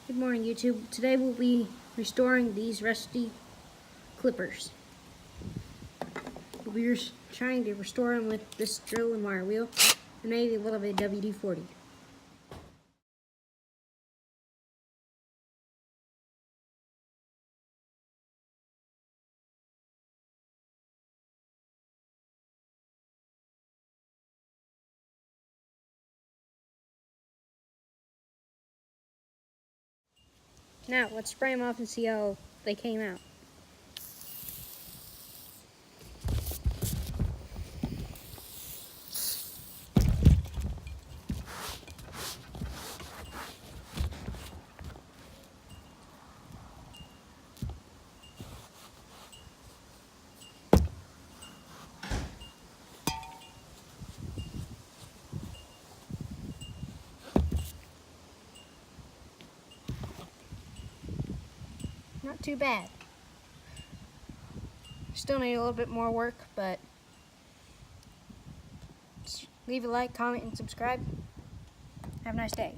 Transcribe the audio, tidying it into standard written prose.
Good morning, YouTube. Today we'll be restoring these rusty clippers. We'll be trying to restore them with this drill and wire wheel and maybe a little bit of WD-40. Now, let's spray them off and see how they came out. Not too bad. Still need a little bit more work, but leave a like, comment, and subscribe. Have a nice day.